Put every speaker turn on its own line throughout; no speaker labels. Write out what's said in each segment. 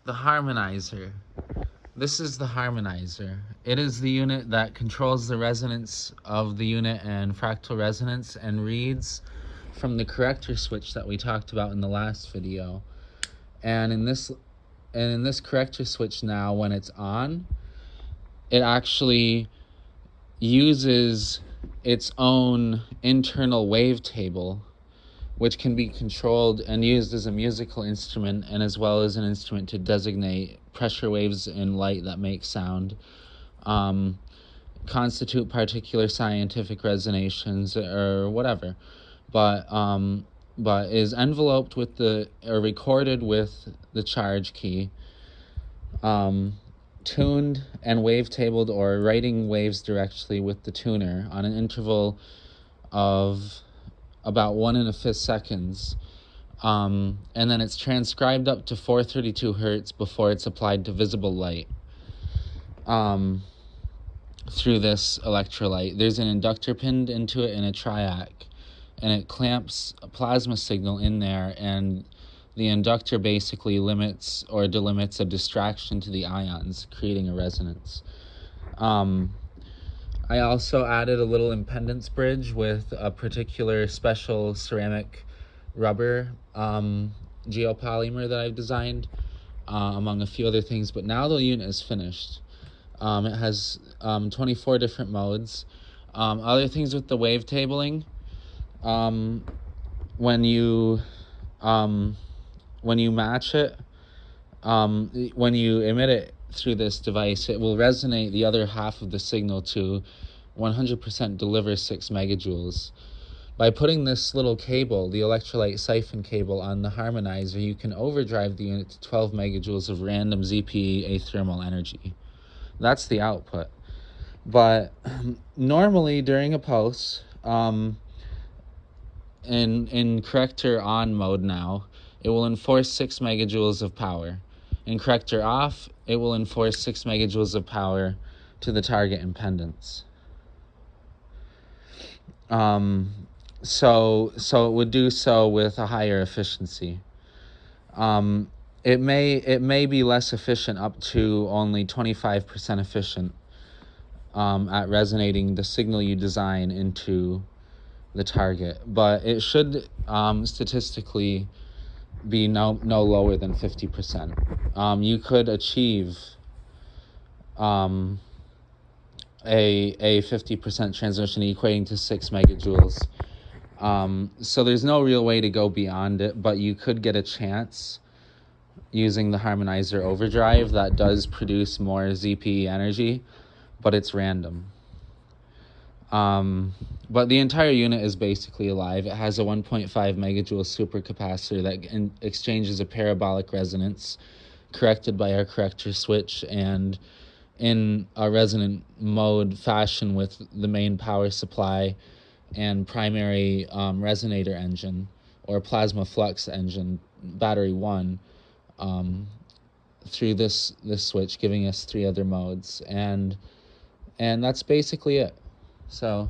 The harmonizer. This is the harmonizer. It is the unit that controls the resonance of the unit and fractal resonance and reads from the corrector switch that we talked about in the last video. And in this corrector switch now, when it's on, it actually uses its own internal wavetable, which can be controlled and used as a musical instrument and as well as an instrument to designate pressure waves in light that make sound, constitute particular scientific resonations or whatever, but is enveloped with or recorded with the charge key, tuned and wavetabled or writing waves directly with the tuner on an interval of about 1 1/5 seconds, and then it's transcribed up to 432 hertz before it's applied to visible light through this electrolyte. There's an inductor pinned into it in a triac, and it clamps a plasma signal in there, and the inductor basically limits or delimits a distraction to the ions, creating a resonance. I also added a little impedance bridge with a particular special ceramic rubber geopolymer that I've designed, among a few other things. But now the unit is finished. It has 24 different modes. Other things with the wavetabling, when you match it, when you emit it through this device, it will resonate the other half of the signal to 100% deliver 6 megajoules. By putting this little cable, the electrolyte siphon cable, on the harmonizer, you can overdrive the unit to 12 megajoules of random ZP athermal energy. That's the output. But normally during a pulse, in corrector on mode now, it will enforce 6 megajoules of power. In corrector off, it will enforce 6 megajoules of power to the target impedance. So it would do so with a higher efficiency. It may be less efficient, up to only 25% efficient, at resonating the signal you design into the target, but it should statistically be no lower than 50%. You could achieve a 50% transmission equating to 6 megajoules. So there's no real way to go beyond it, but you could get a chance using the harmonizer overdrive that does produce more ZPE energy, but it's random. But the entire unit is basically alive. It has a 1.5 megajoule supercapacitor that exchanges a parabolic resonance corrected by our corrector switch and in a resonant mode fashion with the main power supply and primary resonator engine or plasma flux engine, battery 1, through this switch, giving us 3 other modes, and that's basically it. So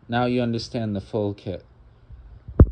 now you understand the full kit.